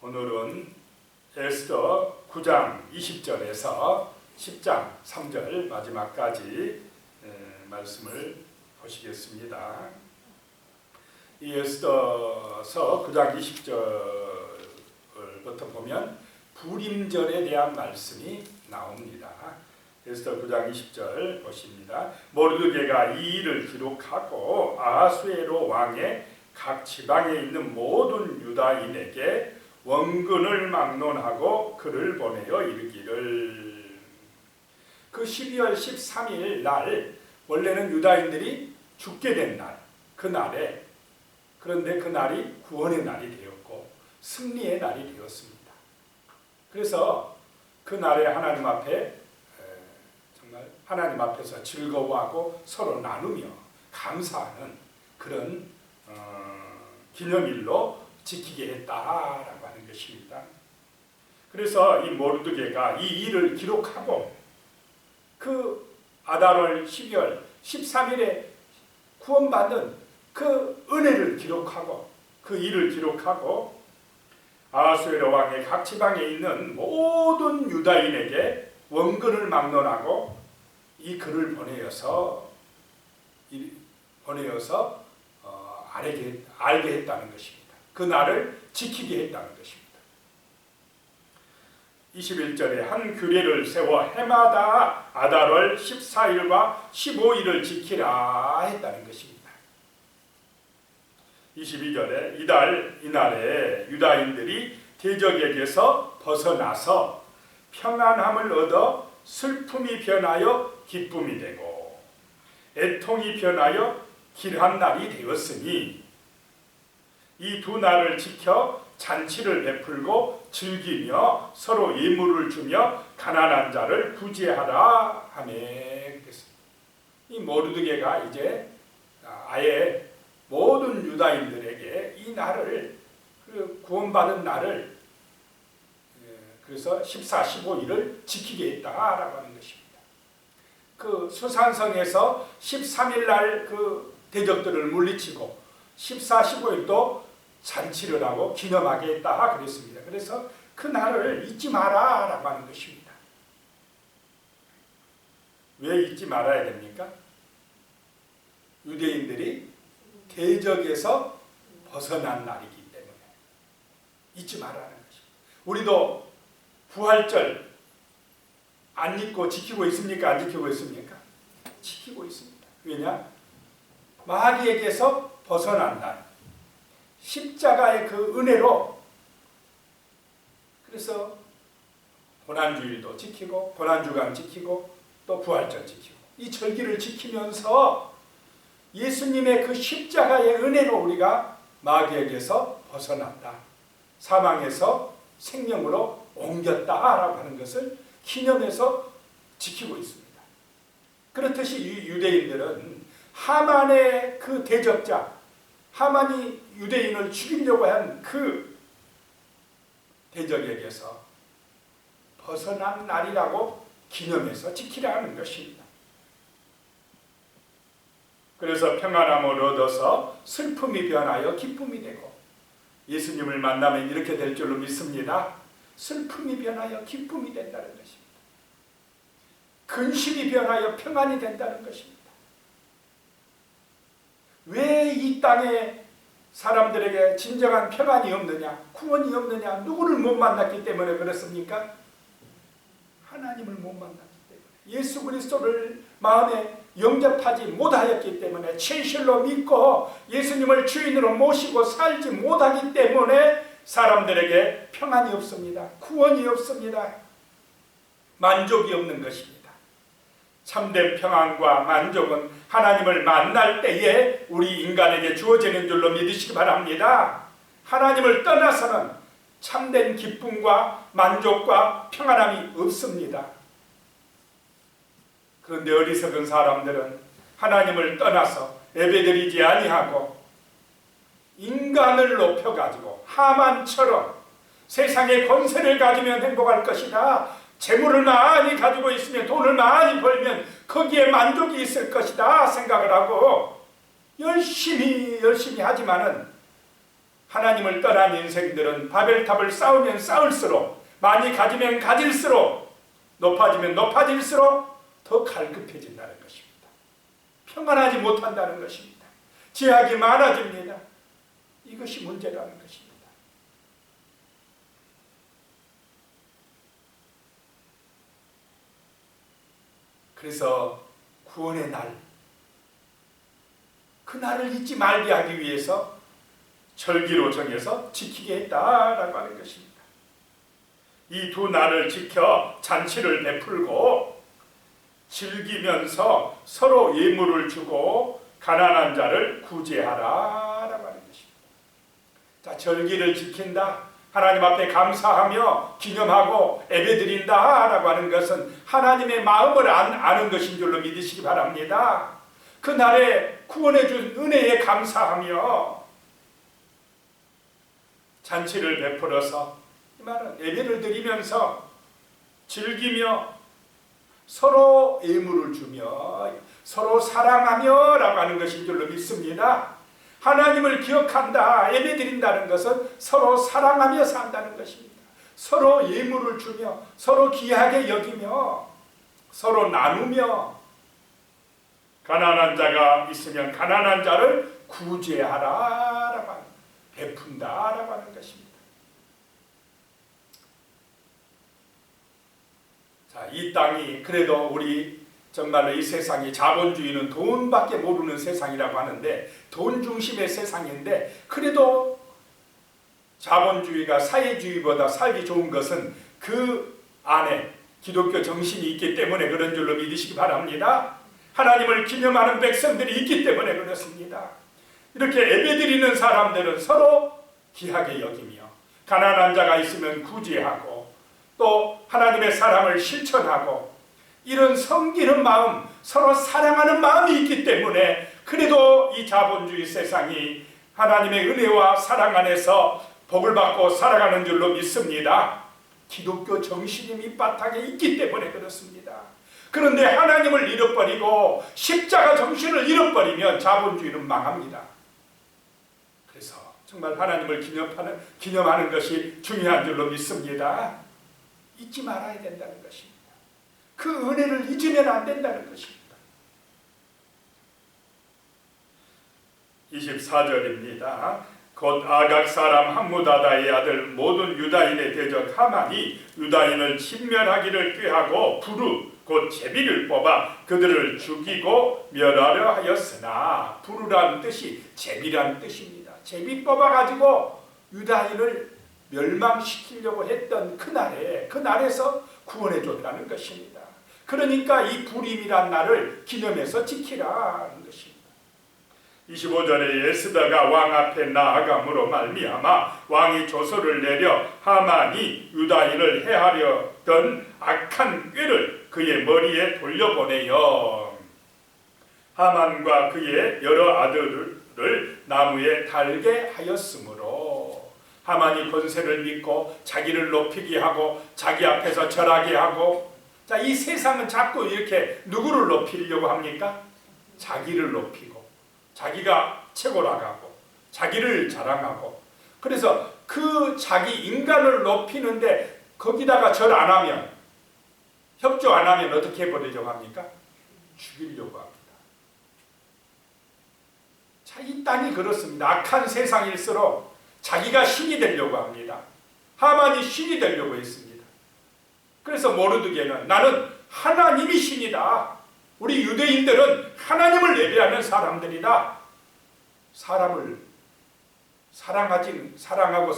오늘은 에스더 9장 20절에서 10장 3절 마지막까지 말씀을 보시겠습니다. 이 에스더서 9장 20절부터 보면 불임절에 대한 말씀이 나옵니다. 에스더 9장 20절 보십니다. 모르드게가 이 일을 기록하고 아하수에로 왕의 각 지방에 있는 모든 유다인에게 원근을 막론하고 글을 보내어 이르기를, 그 12월 13일 날 원래는 유다인들이 죽게 된 날, 그 날에, 그런데 그 날이 구원의 날이 되었고 승리의 날이 되었습니다. 그래서 그 날에 하나님 앞에 정말 하나님 앞에서 즐거워하고 서로 나누며 감사하는 그런 기념일로 지키게 했다라고 하는 것입니다. 그래서 이 모르드게가 이 일을 기록하고 그 아달월 12월 13일에 구원받은 그 은혜를 기록하고 그 일을 기록하고 아하수에로 왕의 각 지방에 있는 모든 유다인에게 원근을 막론하고 이 글을 보내어서 알게 했다는 것입니다. 그 날을 지키게 했다는 것입니다. 21절에 한 규례를 세워 해마다 아달월 14일과 15일을 지키라 했다는 것입니다. 22절에 이날에 유다인들이 대적에게서 벗어나서 평안함을 얻어 슬픔이 변하여 기쁨이 되고 애통이 변하여 길한 날이 되었으니 이 두 날을 지켜 잔치를 베풀고 즐기며 서로 예물을 주며 가난한 자를 구제하라 하매. 이 모르드게가 이제 아예 모든 유다인들에게 이 날을, 구원받은 날을, 그래서 14, 15일을 지키게 했다라고 하는 것입니다. 그 수산성에서 13일 날 그 대적들을 물리치고 14, 15일도 잔치를 하고 기념하게 했다 그랬습니다. 그래서 그 날을 잊지 마라라고 하는 것입니다. 왜 잊지 말아야 됩니까? 유대인들이 대적에서 벗어난 날이기 때문에 잊지 말라는 것입니다. 우리도 부활절 안 잊고 지키고 있습니까? 안 지키고 있습니까? 지키고 있습니다. 왜냐? 마귀에게서 벗어난 날, 십자가의 그 은혜로, 그래서 고난주일도 지키고 고난주간 지키고 또 부활절 지키고 이 절기를 지키면서 예수님의 그 십자가의 은혜로 우리가 마귀에게서 벗어났다, 사망에서 생명으로 옮겼다라고 하는 것을 기념해서 지키고 있습니다. 그렇듯이 이 유대인들은 하만의 그 대적자, 하만이 유대인을 죽이려고 한 그 대적에게서 벗어난 날이라고 기념해서 지키라는 것입니다. 그래서 평안함을 얻어서 슬픔이 변하여 기쁨이 되고, 예수님을 만나면 이렇게 될 줄로 믿습니다. 슬픔이 변하여 기쁨이 된다는 것입니다. 근심이 변하여 평안이 된다는 것입니다. 왜 이 땅에 사람들에게 진정한 평안이 없느냐, 구원이 없느냐, 누구를 못 만났기 때문에 그렇습니까? 하나님을 못 만났기 때문에, 예수 그리스도를 마음에 영접하지 못하였기 때문에, 진실로 믿고 예수님을 주인으로 모시고 살지 못하기 때문에 사람들에게 평안이 없습니다. 구원이 없습니다. 만족이 없는 것입니다. 참된 평안과 만족은 하나님을 만날 때에 우리 인간에게 주어지는 줄로 믿으시기 바랍니다. 하나님을 떠나서는 참된 기쁨과 만족과 평안함이 없습니다. 그런데 어리석은 사람들은 하나님을 떠나서 예배드리지 아니하고 인간을 높여가지고 하만처럼 세상의 권세를 가지면 행복할 것이다, 재물을 많이 가지고 있으면, 돈을 많이 벌면 거기에 만족이 있을 것이다 생각을 하고 열심히 하지만은 하나님을 떠난 인생들은 바벨탑을 쌓으면 쌓을수록, 많이 가지면 가질수록, 높아지면 높아질수록 더 갈급해진다는 것입니다. 평안하지 못한다는 것입니다. 제약이 많아집니다. 이것이 문제라는 것입니다. 그래서 구원의 날, 그 날을 잊지 말게 하기 위해서 절기로 정해서 지키게 했다라고 하는 것입니다. 이 두 날을 지켜 잔치를 베풀고 즐기면서 서로 예물을 주고 가난한 자를 구제하라라고 하는 것입니다. 자, 절기를 지킨다, 하나님 앞에 감사하며 기념하고 예배드린다라고 하는 것은 하나님의 마음을 아는 것인 줄로 믿으시기 바랍니다. 그날에 구원해 준 은혜에 감사하며 잔치를 베풀어서, 이 말은 예배를 드리면서 즐기며 서로 예물을 주며 서로 사랑하며 라고 하는 것인 줄로 믿습니다. 하나님을 기억한다, 예배드린다는 것은 서로 사랑하며 산다는 것입니다. 서로 예물을 주며 서로 귀하게 여기며 서로 나누며 가난한 자가 있으면 가난한 자를 구제하라라고 하는, 베푼다라고 하는 것입니다. 자, 이 땅이 그래도 우리 정말로 이 세상이 자본주의는 돈밖에 모르는 세상이라고 하는데, 돈 중심의 세상인데, 그래도 자본주의가 사회주의보다 살기 좋은 것은 그 안에 기독교 정신이 있기 때문에 그런 줄로 믿으시기 바랍니다. 하나님을 기념하는 백성들이 있기 때문에 그렇습니다. 이렇게 예배드리는 사람들은 서로 귀하게 여기며 가난한 자가 있으면 구제하고 또 하나님의 사랑을 실천하고 이런 섬기는 마음, 서로 사랑하는 마음이 있기 때문에 그래도 이 자본주의 세상이 하나님의 은혜와 사랑 안에서 복을 받고 살아가는 줄로 믿습니다. 기독교 정신이 밑바탕에 있기 때문에 그렇습니다. 그런데 하나님을 잃어버리고 십자가 정신을 잃어버리면 자본주의는 망합니다. 그래서 정말 하나님을 기념하는 것이 중요한 줄로 믿습니다. 잊지 말아야 된다는 것입니다. 그 은혜를 잊으면 안 된다는 것입니다. 24절입니다. 곧 아각 사람 함무다다의 아들 모든 유다인의 대적 하만이 유다인을 침멸하기를 꾀하고 부르 곧 제비를 뽑아 그들을 죽이고 멸하려 하였으나, 부르라는 뜻이 제비라는 뜻입니다. 제비 뽑아가지고 유다인을 멸망시키려고 했던 그날에서 구원해 줬다는 것입니다. 그러니까 이 부림이란 날을 기념해서 지키라는 것입니다. 25절에 에스더가 왕 앞에 나아감으로 말미암아 왕이 조서를 내려 하만이 유다인을 해하려던 악한 꾀를 그의 머리에 돌려보내요. 하만과 그의 여러 아들을 나무에 달게 하였으므로, 하만이 권세를 믿고 자기를 높이게 하고 자기 앞에서 절하게 하고, 자, 이 세상은 자꾸 이렇게 누구를 높이려고 합니까? 자기를 높이고 자기가 최고라고 하고 자기를 자랑하고, 그래서 그 자기 인간을 높이는데 거기다가 절 안 하면, 협조 안 하면 어떻게 해버리려고 합니까? 죽이려고 합니다. 자, 이 땅이 그렇습니다. 악한 세상일수록 자기가 신이 되려고 합니다. 하만이 신이 되려고 했습니다. 그래서 모르드게는 나는 하나님이 신이다. 우리 유대인들은 하나님을 예배하는 사람들이다. 사람을 사랑하고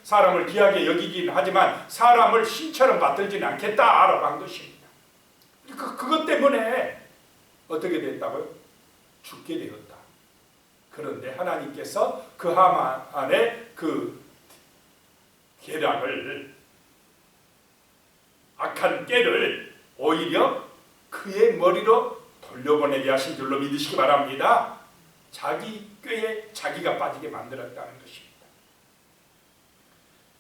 사람을 귀하게 여기긴 하지만 사람을 신처럼 받들지는 않겠다라고 한 것입니다. 그것 때문에 어떻게 됐다고요? 죽게 되었다. 그런데 하나님께서 그 하만의 그 계략을, 악한 꾀를 오히려 그의 머리로 돌려보내게 하신 줄로 믿으시기 바랍니다. 자기 꾀에 자기가 빠지게 만들었다는 것입니다.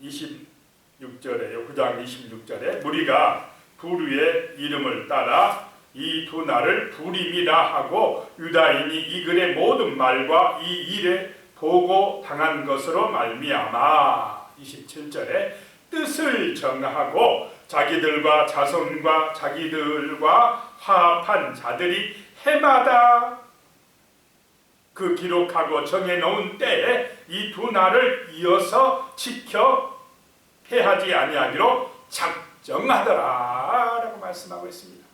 26절에 9장 26절에 무리가 부르의 이름을 따라 이 두 날을 부림이라 하고 유다인이 이 글의 모든 말과 이 일에 보고 당한 것으로 말미암아 27절에 뜻을 정하고 자기들과 자손과 자기들과 화합한 자들이 해마다 그 기록하고 정해놓은 때에 이 두 날을 이어서 지켜 패하지 아니하기로 작정하더라 라고 말씀하고 있습니다.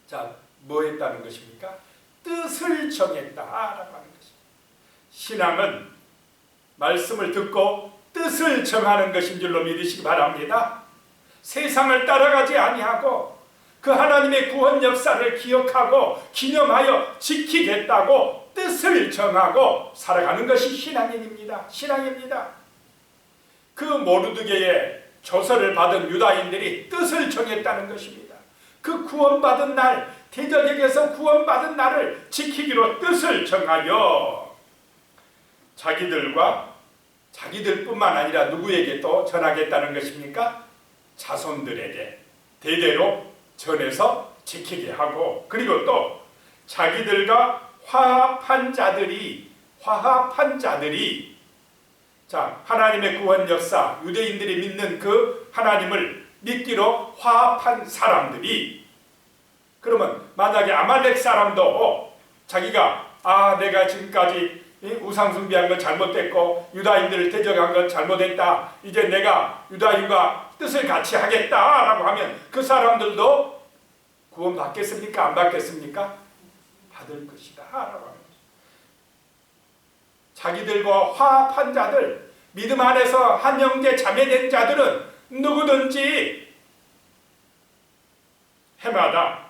자, 뭐 했다는 것입니까? 뜻을 정했다라고 하는 것입니다. 신앙은 말씀을 듣고 뜻을 정하는 것인 줄로 믿으시기 바랍니다. 세상을 따라가지 아니하고 그 하나님의 구원 역사를 기억하고 기념하여 지키겠다고 뜻을 정하고 살아가는 것이 신앙인입니다. 신앙입니다. 그 모르드게의 조서를 받은 유다인들이 뜻을 정했다는 것입니다. 그 구원받은 날, 대적에게서 구원받은 날을 지키기로 뜻을 정하여 자기들과 자기들뿐만 아니라 누구에게 또 전하겠다는 것입니까? 자손들에게 대대로 전해서 지키게 하고, 그리고 또 자기들과 화합한 자들이 자, 하나님의 구원 역사, 유대인들이 믿는 그 하나님을 믿기로 화합한 사람들이, 그러면 만약에 아말렉 사람도 자기가 내가 지금까지 우상 숭배한 건 잘못됐고 유다인들을 대적한 건 잘못했다, 이제 내가 유다인과 뜻을 같이 하겠다라고 하면 그 사람들도 구원 받겠습니까? 안 받겠습니까? 받을 것이다 라고 하는 거죠. 자기들과 화합한 자들, 믿음 안에서 한 형제 자매된 자들은 누구든지 해마다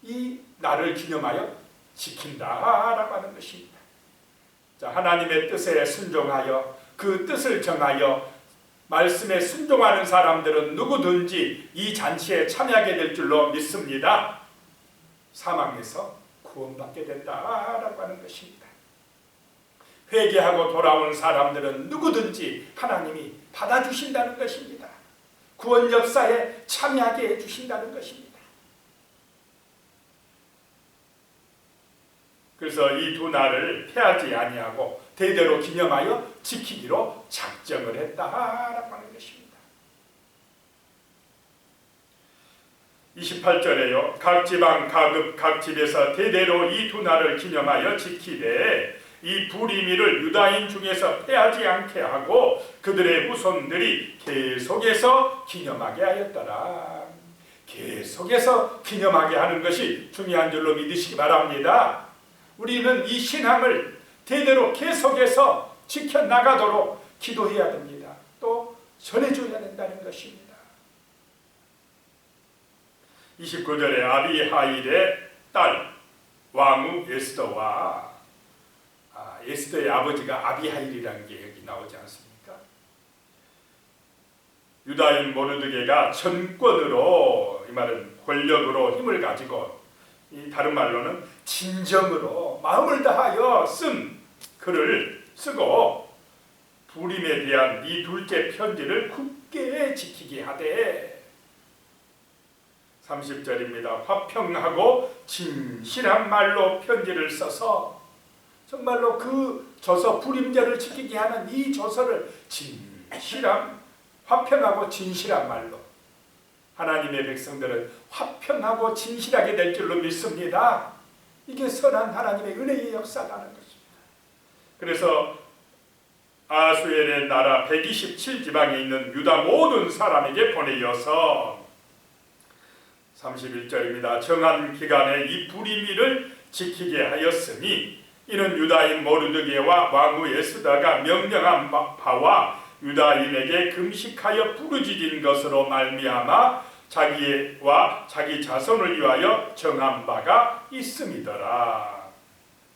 이 날을 기념하여 지킨다라고 하는 것입니다. 자, 하나님의 뜻에 순종하여 그 뜻을 정하여 말씀에 순종하는 사람들은 누구든지 이 잔치에 참여하게 될 줄로 믿습니다. 사망에서 구원받게 된다라고 하는 것입니다. 회개하고 돌아온 사람들은 누구든지 하나님이 받아주신다는 것입니다. 구원 역사에 참여하게 해주신다는 것입니다. 그래서 이 두 날을 패하지 아니하고 대대로 기념하여 지키기로 작정을 했다라고 하는 것입니다. 28절에요. 각 지방 가급 각 집에서 대대로 이 두 날을 기념하여 지키되 이 불임이를 유다인 중에서 패하지 않게 하고 그들의 후손들이 계속해서 기념하게 하였더라. 계속해서 기념하게 하는 것이 중요한 줄로 믿으시기 바랍니다. 우리는 이 신앙을 대대로 계속해서 지켜나가도록 기도해야 됩니다. 또 전해줘야 된다는 것입니다. 29절에 아비하일의 딸 왕후 에스더와 에스더의 아버지가 아비하일이라는 게 여기 나오지 않습니까? 유다인 모르드게가 전권으로, 이 말은 권력으로 힘을 가지고, 이 다른 말로는 진정으로 마음을 다하여 쓴 글을 쓰고 불임에 대한 이 둘째 편지를 굳게 지키게 하되 30절입니다. 화평하고 진실한 말로 편지를 써서 정말로 그 조서 불임절을 지키게 하는 이 조서를 진실한, 화평하고 진실한 말로, 하나님의 백성들은 화평하고 진실하게 될 줄로 믿습니다. 이게 선한 하나님의 은혜의 역사라는 것입니다. 그래서 아수엘의 나라 127지방에 있는 유다 모든 사람에게 보내어서 31절입니다. 정한 기간에 이 불임일을 지키게 하였으니 이는 유다인 모르드게와 왕후 에스더가 명령한 바와 유다인에게 금식하여 부르짖은 것으로 말미암아 자기와 자기 자손을 위하여 정한 바가 있음이더라.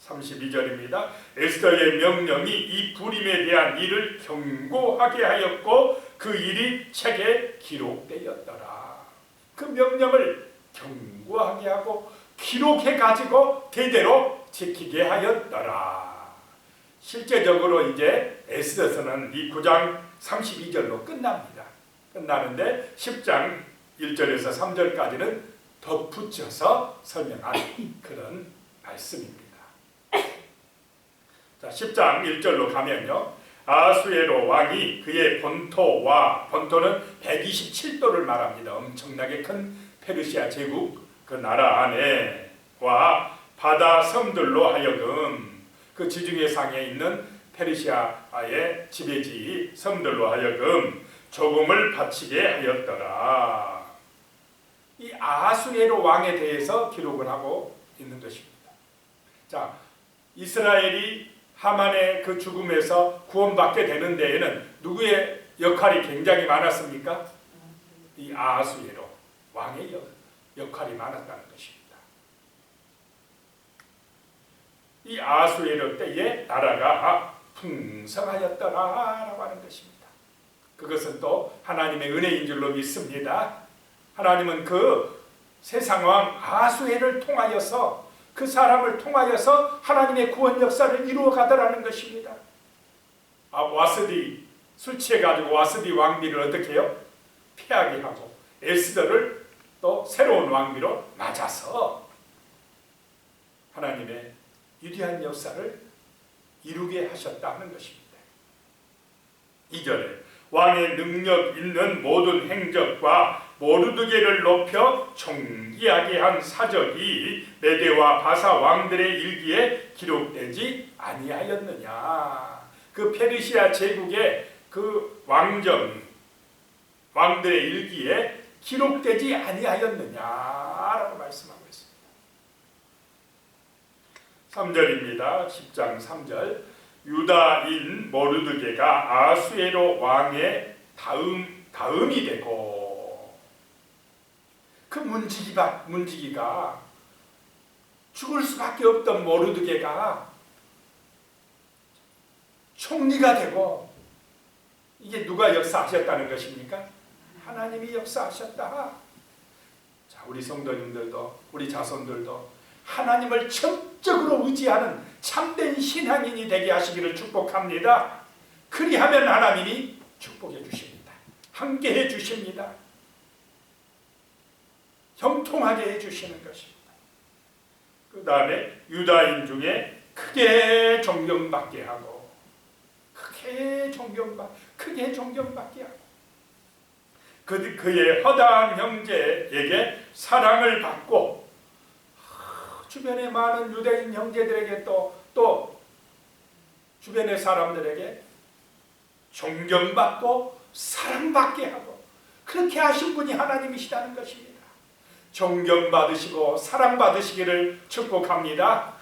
32절입니다. 에스더의 명령이 이 불임에 대한 일을 경고하게 하였고 그 일이 책에 기록되었더라. 그 명령을 경고하게 하고 기록해 가지고 대대로 지키게 하였더라. 실제적으로 이제 에스더서는 이 9장 32절로 끝납니다. 끝나는데 10장 1절에서 3절까지는 덧붙여서 설명한 그런 말씀입니다. 자, 10장 1절로 가면요. 아하수에로 왕이 그의 본토는 127도를 말합니다. 엄청나게 큰 페르시아 제국 그 나라 안에와 바다 섬들로 하여금 그 지중해 상에 있는 페르시아의 지배지 섬들로 하여금 조금을 바치게 하였더라. 이 아하수에로 왕에 대해서 기록을 하고 있는 것입니다. 자, 이스라엘이 하만의 그 죽음에서 구원받게 되는 데에는 누구의 역할이 굉장히 많았습니까? 이 아하수에로 왕의 역할이 많았다는 것입니다. 이 아하수에로 때에 나라가 풍성하였더라라고 하는 것입니다. 그것은 또 하나님의 은혜인 줄로 믿습니다. 하나님은 그 세상왕 아하수에를 통하여서 그 사람을 통하여서 하나님의 구원 역사를 이루어 가더라는 것입니다. 와스디 술 취해가지고 와스디 왕비를 어떻게 해요? 피하게 하고 에스더를 또 새로운 왕비로 맞아서 하나님의 위대한 역사를 이루게 하셨다는 것입니다. 2절에 왕의 능력 있는 모든 행적과 모르드게를 높여 존귀하게 한 사적이 메대와 바사 왕들의 일기에 기록되지 아니하였느냐. 그 페르시아 제국의 그 왕들의 일기에 기록되지 아니하였느냐라고 말씀하고 있습니다. 3절입니다. 10장 3절. 유다인 모르드게가 아하수에로 왕의 다음이 되고 그 문지기가 죽을 수밖에 없던 모르드게가 총리가 되고, 이게 누가 역사하셨다는 것입니까? 하나님이 역사하셨다. 자, 우리 성도님들도 우리 자손들도 하나님을 전적으로 의지하는 참된 신앙인이 되게 하시기를 축복합니다. 그리하면 하나님이 축복해 주십니다. 함께해 주십니다. 형통하게 해주시는 것입니다. 그 다음에 유다인 중에 크게 존경받게 하고 크게 존경받게 하고 그의 허다한 형제에게 사랑을 받고 주변의 많은 유대인 형제들에게 또 주변의 사람들에게 존경받고 사랑받게 하고 그렇게 하신 분이 하나님이시다는 것입니다. 존경받으시고 사랑받으시기를 축복합니다.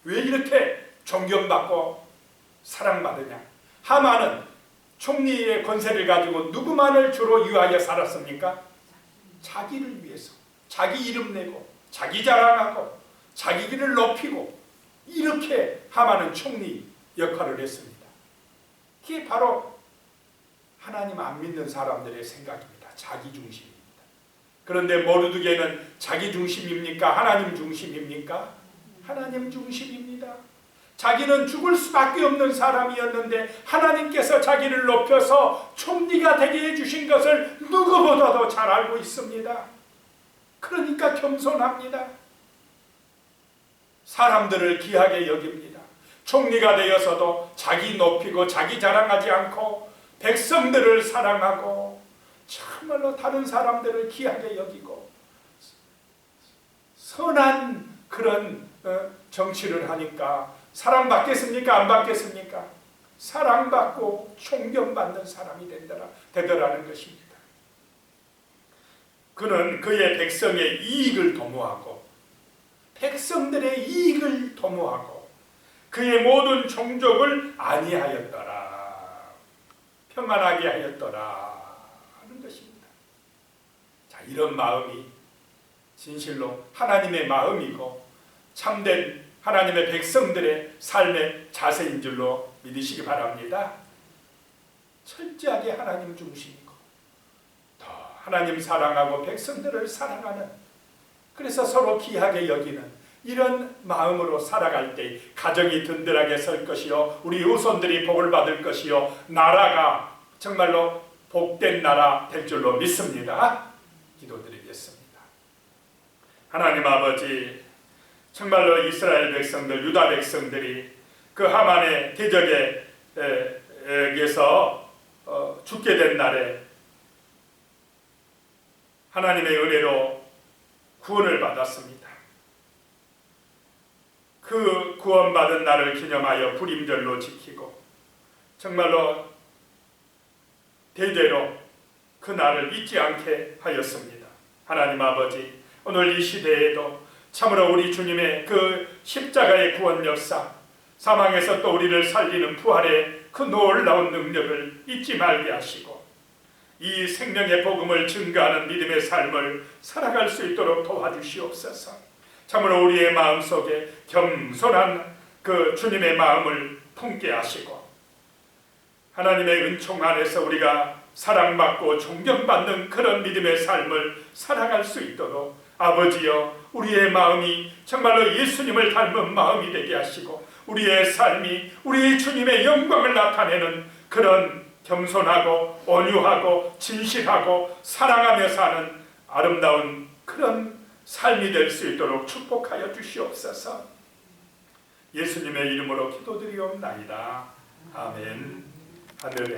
왜 이렇게 존경받고 사랑받으냐? 하만은 총리의 권세를 가지고 누구만을 주로 위하여 살았습니까? 자기를 위해서, 자기 이름 내고 자기 자랑하고 자기 길을 높이고, 이렇게 하만은 총리 역할을 했습니다. 그게 바로 하나님 안 믿는 사람들의 생각입니다. 자기 중심입니다. 그런데 모르드게는 자기 중심입니까? 하나님 중심입니까? 하나님 중심입니다. 자기는 죽을 수밖에 없는 사람이었는데 하나님께서 자기를 높여서 총리가 되게 해주신 것을 누구보다도 잘 알고 있습니다. 그러니까 겸손합니다. 사람들을 귀하게 여깁니다. 총리가 되어서도 자기 높이고 자기 자랑하지 않고 백성들을 사랑하고 정말로 다른 사람들을 귀하게 여기고 선한 그런 정치를 하니까 사랑받겠습니까? 안 받겠습니까? 사랑받고 존경받는 사람이 되더라는 것입니다. 그는 그의 백성의 이익을 도모하고 백성들의 이익을 도모하고 그의 모든 종족을 안위하였더라. 평안하게 하였더라 하는 것입니다. 자, 이런 마음이 진실로 하나님의 마음이고 참된 하나님의 백성들의 삶의 자세인 줄로 믿으시기 바랍니다. 철저하게 하나님 중심이고 더 하나님 사랑하고 백성들을 사랑하는, 그래서 서로 귀하게 여기는 이런 마음으로 살아갈 때 가정이 든든하게 설 것이요, 우리 후손들이 복을 받을 것이요, 나라가 정말로 복된 나라 될 줄로 믿습니다. 기도드리겠습니다. 하나님 아버지, 정말로 이스라엘 백성들, 유다 백성들이 그 하만의 대적에게서 죽게 된 날에 하나님의 은혜로 구원을 받았습니다. 그 구원받은 날을 기념하여 불임절로 지키고 정말로 대대로 그 날을 잊지 않게 하였습니다. 하나님 아버지, 오늘 이 시대에도 참으로 우리 주님의 그 십자가의 구원 역사, 사망에서 또 우리를 살리는 부활의 그 놀라운 능력을 잊지 말게 하시고 이 생명의 복음을 증거하는 믿음의 삶을 살아갈 수 있도록 도와주시옵소서. 참으로 우리의 마음속에 겸손한 그 주님의 마음을 품게 하시고 하나님의 은총 안에서 우리가 사랑받고 존경받는 그런 믿음의 삶을 살아갈 수 있도록 아버지여, 우리의 마음이 정말로 예수님을 닮은 마음이 되게 하시고 우리의 삶이 우리 주님의 영광을 나타내는 그런 겸손하고 온유하고 진실하고 사랑하며 사는 아름다운 그런 삶이 될 수 있도록 축복하여 주시옵소서. 예수님의 이름으로 기도드리옵나이다. 아멘. 하늘에